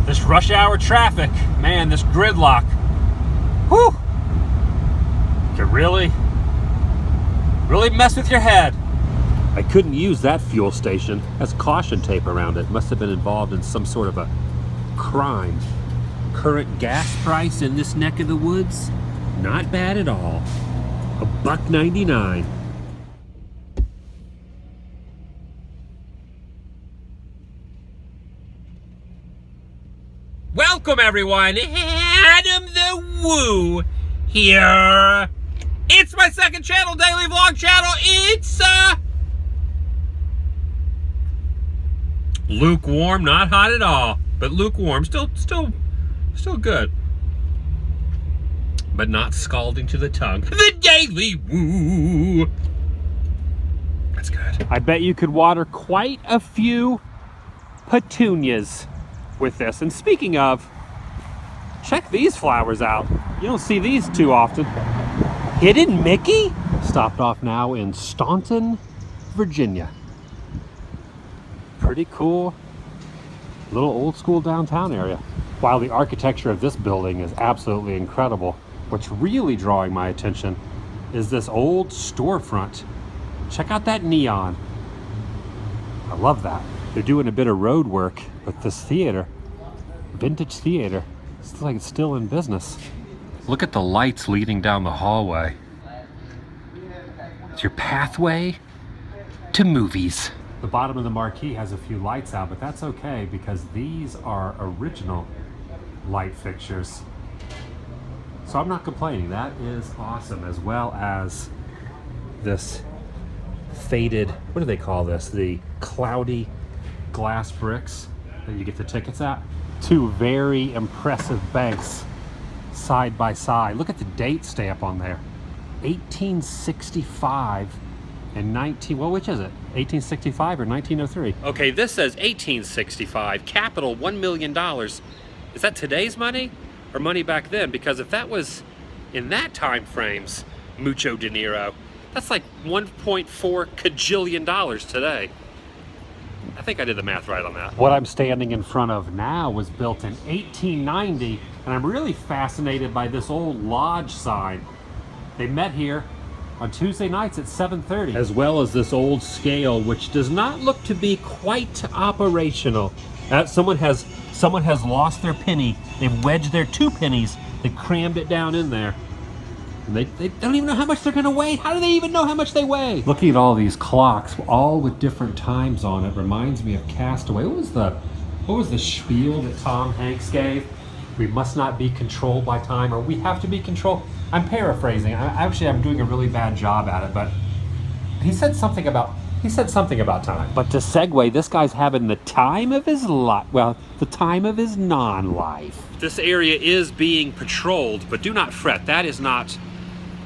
This rush hour traffic, man, this gridlock, whew, can really mess with your head. I couldn't use that fuel station. Has caution tape around it. Must have been involved in some sort of a crime. Current gas price in this neck of the woods, not bad at all. $1.99. Welcome everyone, Adam the Woo here. It's my second channel, daily vlog channel. It's lukewarm, not hot at all, but lukewarm, still good, but not scalding to the tongue. The Daily Woo. That's good. I bet you could water quite a few petunias with this. And speaking of, check these flowers out. You don't see these too often. Hidden Mickey? Stopped off now in Stanton, Virginia. Pretty cool little old school downtown area. While the architecture of this building is absolutely incredible, what's really drawing my attention is this old storefront. Check out that neon. I love that. They're doing a bit of road work with this theater, vintage theater. It's like it's still in business. Look at the lights leading down the hallway. It's your pathway to movies. The bottom of the marquee has a few lights out, but that's okay because these are original light fixtures. So I'm not complaining. That is awesome, as well as this faded, what do they call this? The cloudy glass bricks that you get the tickets at. Two very impressive banks side by side. Look at the date stamp on there. 1865 and which is it? 1865 or 1903? Okay, this says 1865, capital $1 million. Is that today's money or money back then? Because if that was in that time frames, mucho dinero, that's like 1.4 cajillion dollars today. I think I did the math right on that. What I'm standing in front of now was built in 1890, and I'm really fascinated by this old lodge sign. They met here on Tuesday nights at 7:30. As well as this old scale, which does not look to be quite operational. Someone has lost their penny. They've wedged their 2 pennies. They crammed it down in there. And they don't even know how much they're gonna weigh. How do they even know how much they weigh? Looking at all these clocks, all with different times on it, reminds me of Castaway. What was the spiel that Tom Hanks gave? We must not be controlled by time, or we have to be controlled. I'm paraphrasing. I'm doing a really bad job at it, but he said something about time. But to segue, this guy's having the time of his life. Well, the time of his non-life. This area is being patrolled, but do not fret.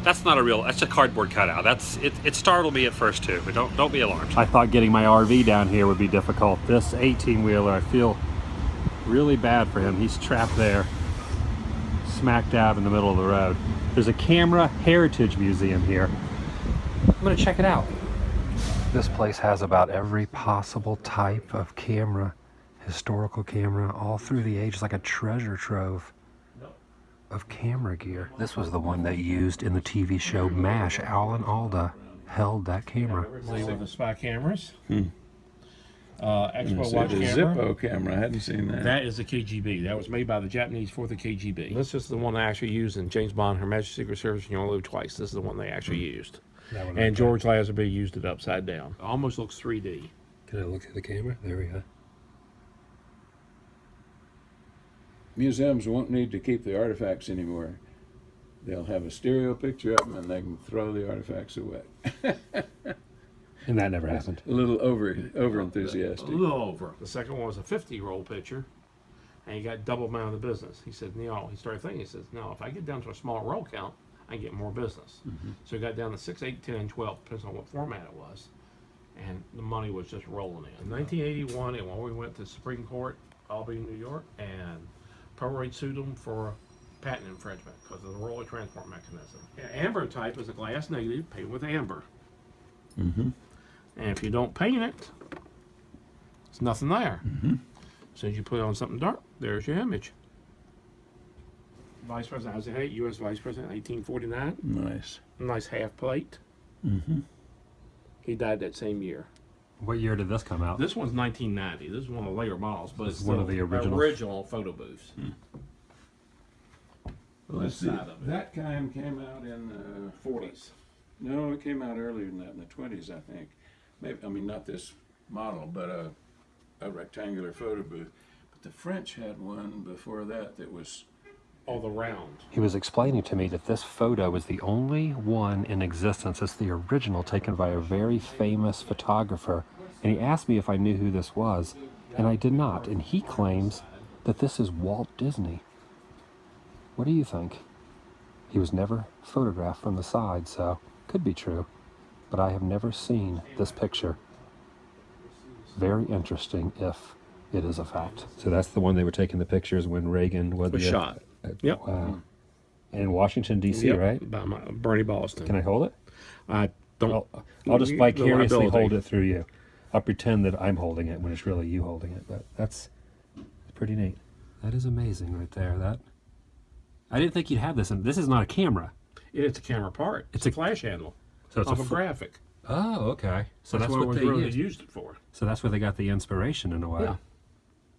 That's not a real, that's a cardboard cutout. It startled me at first too, but don't be alarmed. I thought getting my RV down here would be difficult. This 18-wheeler, I feel really bad for him. He's trapped there, smack dab in the middle of the road. There's a camera heritage museum here. I'm gonna check it out. This place has about every possible type of camera, historical camera, all through the ages, like a treasure trove of camera gear. This was the one they used in the TV show MASH. Alan Alda held that camera. These are the spy cameras. Expo watch camera. Zippo camera. I hadn't seen that. That is the KGB. That was made by the Japanese for the KGB. This is the one they actually used in James Bond, Her Majesty's Secret Service, and You Only Live Twice. This is the one they actually used. And George Lazenby used it upside down. Almost looks 3D. Can I look at the camera? There we go. Museums won't need to keep the artifacts anymore. They'll have a stereo picture of them and they can throw the artifacts away. And that never happened. A little over enthusiastic. A little over. The second one was a 50-year-old picture, and he got double amount of the business. He said, he started thinking, he says, no, if I get down to a small roll count, I can get more business. So he got down to 6, 8, 10, 12, depends on what format it was. And the money was just rolling in. In 1981, and when we went to Supreme Court, Albany, New York, and Polaroid sued them for patent infringement because of the roller transport mechanism. Amber type is a glass negative painted with amber. And if you don't paint it, there's nothing there. As soon as you put on something dark, there's your image. Vice President Eisenhower, U.S. Vice President, 1849. Nice. Nice half plate. Mm-hmm. He died that same year. What year did this come out? This one's 1990. This is one of the later models, but it's one of the original photo booths. Well, let's see. Side of it. That kind came out in the 40s. No, it came out earlier than that, in the 20s, I think. Maybe, I mean, not this model, but a rectangular photo booth. But the French had one before that that was All the round. He was explaining to me that this photo is the only one in existence. It's the original taken by a very famous photographer. And he asked me if I knew who this was, and I did not. And he claims that this is Walt Disney. What do you think? He was never photographed from the side, so could be true. But I have never seen this picture. Very interesting if it is a fact. So that's the one they were taking the pictures when Reagan was shot. Yep. Wow. In Washington, D.C., Yep. right? By Bernie Boston. Can I hold it? I don't. I'll just vicariously liability. hold it through you. I'll pretend that I'm holding it when it's really you holding it, but that's pretty neat. That is amazing right there. That I didn't think you'd have this. And this is not a camera. It's a camera part. It's a flash handle. So it's off a a graphic. Oh, okay. So that's what was they really used. it for. So that's where they got the inspiration in a way. Yeah.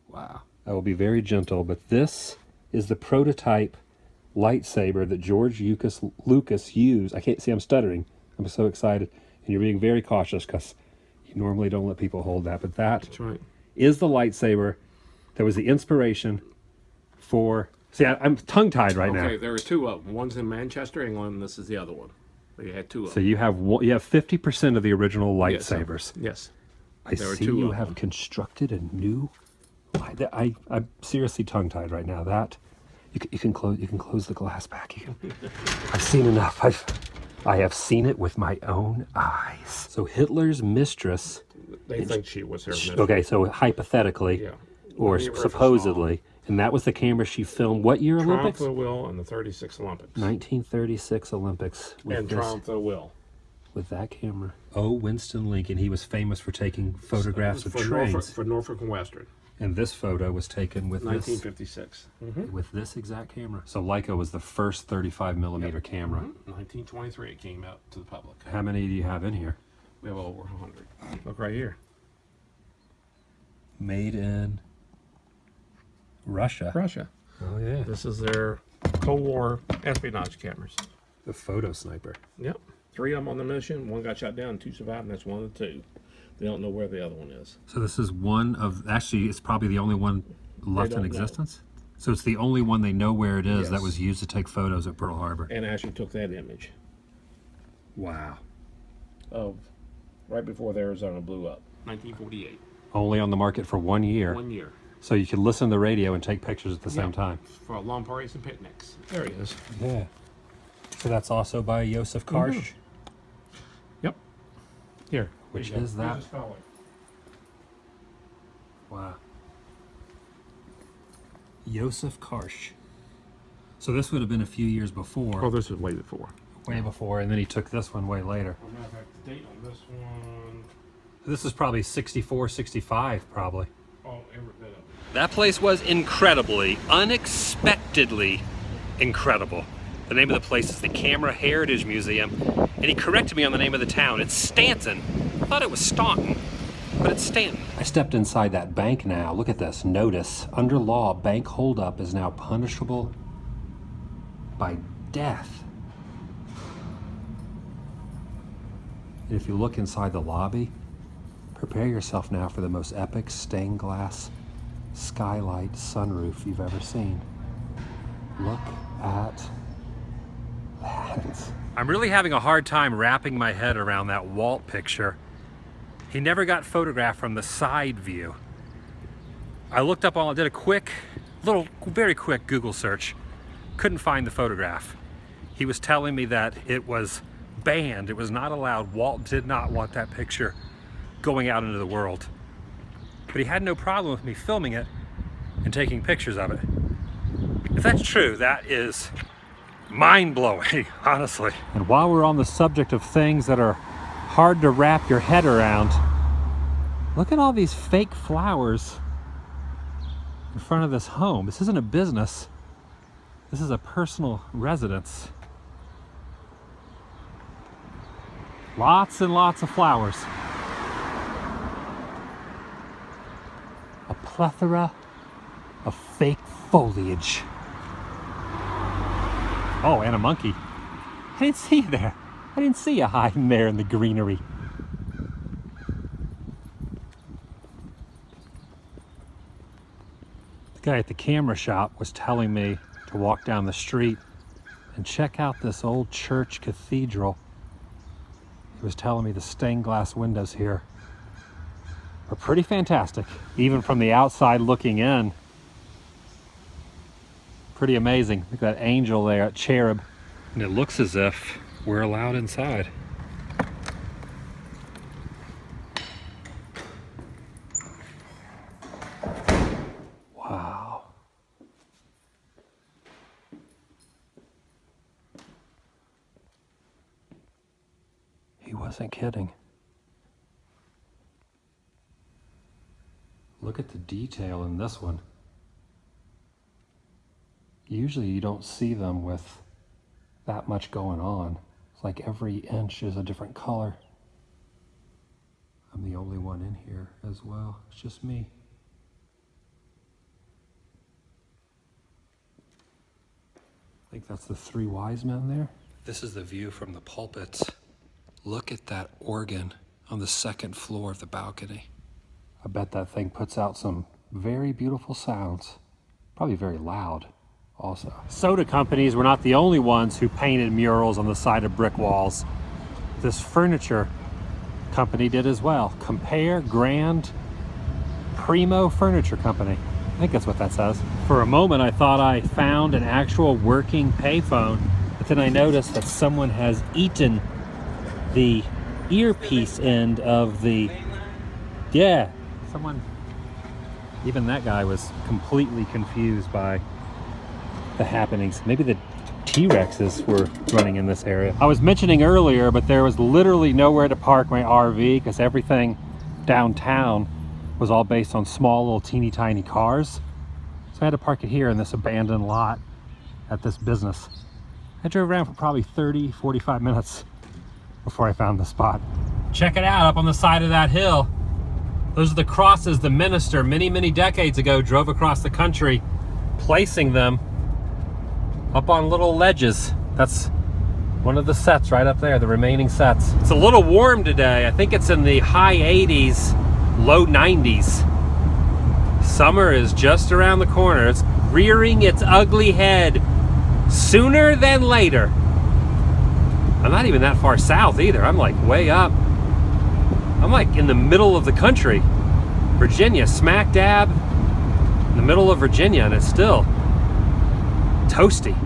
Wow. I will be very gentle, but this is the prototype lightsaber that George Lucas used. I can't see, I'm stuttering. I'm so excited. And you're being very cautious because you normally don't let people hold that. But that That's right. is the lightsaber that was the inspiration for... See, I'm tongue-tied right now. Okay, there were two of them. One's in Manchester, England, and this is the other one. They had two of So them. you have 50% of the original lightsabers. Yes. I there were see two you of have them. constructed a new... I'm seriously tongue-tied right now. That you can close the glass back. I've seen enough. I have seen it with my own eyes. So Hitler's mistress. They think she was her mistress. Okay, so hypothetically, Yeah. or Let me refer supposedly, and that was the camera she filmed. What year Triumph Olympics? of the Will and the 36 Olympics. 1936 Olympics. And Triumph of the Will. With that camera. Oh, Winston Lincoln. He was famous for taking photographs of trains. For Norfolk and Western. And this photo was taken with 1956. with this exact camera. So Leica was the first 35 millimeter camera. 1923 it came out to the public. How many do you have in here? We have over 100. Look right here. Made in Russia. Russia. Oh yeah. This is their Cold War espionage cameras. The photo sniper. Yep. 3 of them on the mission. 1 got shot down, 2 survived, and that's one of the 2. They don't know where the other one is. So this is one of, actually it's probably the only one left in don't know. existence. So it's the only one they know where it is that Yes. was used to take photos at Pearl Harbor. And actually took that image Wow. of right before the Arizona blew up. 1948. Only on the market for 1 year. 1 year. So you could listen to the radio and take pictures at the same Yeah. time. For lawn parties and picnics. There he is. Yeah. So that's also by Joseph Karsh. Yep. Here. Which there you is go. that? Here's his collar. Wow. Joseph Karsh. So this would have been a few years before. Oh, this is way before. Way before, and then he took this one way later. As a matter of fact, the date on this one. This is probably 64, 65, probably. Oh, every bit of it. That place was incredibly, unexpectedly incredible. The name of the place is the Camera Heritage Museum, and he corrected me on the name of the town. It's Stanton. I thought it was Staunton, but it's Stanton. I stepped inside that bank now. Look at this. Notice, under law, bank holdup is now punishable by death. And if you look inside the lobby, prepare yourself now for the most epic stained glass skylight sunroof you've ever seen. Look at that. I'm really having a hard time wrapping my head around that Walt picture. He never got photographed from the side view. I looked up did a quick, very quick Google search. Couldn't find the photograph. He was telling me that it was banned, it was not allowed. Walt did not want that picture going out into the world. But he had no problem with me filming it and taking pictures of it. If that's true, that is mind-blowing, honestly. And while we're on the subject of things that are hard to wrap your head around, look at all these fake flowers in front of this home. This isn't a business. This is a personal residence. Lots and lots of flowers. A plethora of fake foliage. Oh, and a monkey. I didn't see you there. I didn't see you hiding there in the greenery. The guy at the camera shop was telling me to walk down the street and check out this old church cathedral. He was telling me the stained glass windows here are pretty fantastic, even from the outside looking in. Pretty amazing. Look at that angel there, that cherub. And it looks as if we're allowed inside. Wow. He wasn't kidding. Look at the detail in this one. Usually you don't see them with that much going on. It's like every inch is a different color. I'm the only one in here as well. It's just me. I think that's the three wise men there. This is the view from the pulpits. Look at that organ on the second floor of the balcony. I bet that thing puts out some very beautiful sounds. Probably very loud also. Soda companies were not the only ones who painted murals on the side of brick walls. This furniture company did as well. Compare Grand Primo Furniture Company. I think that's what that says. For a moment I thought I found an actual working payphone, but then I noticed that someone has eaten the earpiece end of the, yeah, someone, even that guy was completely confused by the happenings. Maybe the T-Rexes were running in this area. I was mentioning earlier, but there was literally nowhere to park my RV because everything downtown was all based on small little teeny tiny cars. So I had to park it here in this abandoned lot at this business. I drove around for probably 30, 45 minutes before I found the spot. Check it out up on the side of that hill. Those are the crosses the minister many, many decades ago drove across the country, placing them up on little ledges. That's one of the sets right up there, the remaining sets. It's a little warm today. I think it's in the high 80s, low 90s. Summer is just around the corner. It's rearing its ugly head sooner than later. I'm not even that far south either. I'm like way up. I'm like in the middle of the country. Virginia, smack dab in the middle of Virginia, and it's still toasty.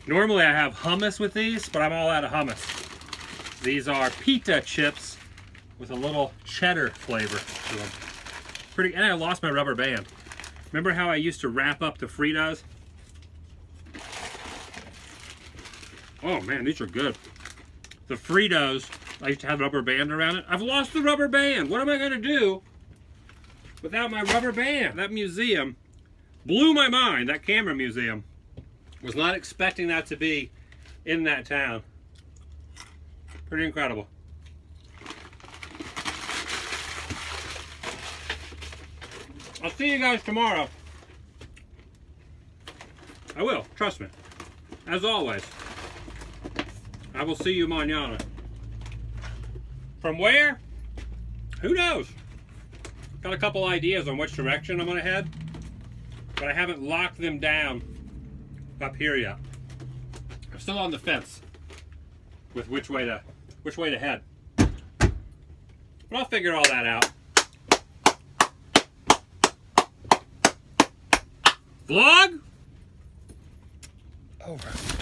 Normally I have hummus with these, but I'm all out of hummus. These are pita chips with a little cheddar flavor to them. Pretty, and I lost my rubber band. Remember how I used to wrap up the Fritos? Oh man, these are good. The Fritos, I used to have a rubber band around it. I've lost the rubber band. What am I gonna do without my rubber band? That museum blew my mind, that camera museum. Was not expecting that to be in that town. Pretty incredible. I'll see you guys tomorrow. I will, trust me. As always. I will see you mañana. From where? Who knows? Got a couple ideas on which direction I'm gonna head, but I haven't locked them down up here yet. I'm still on the fence with which way to head. But I'll figure all that out. Vlog over.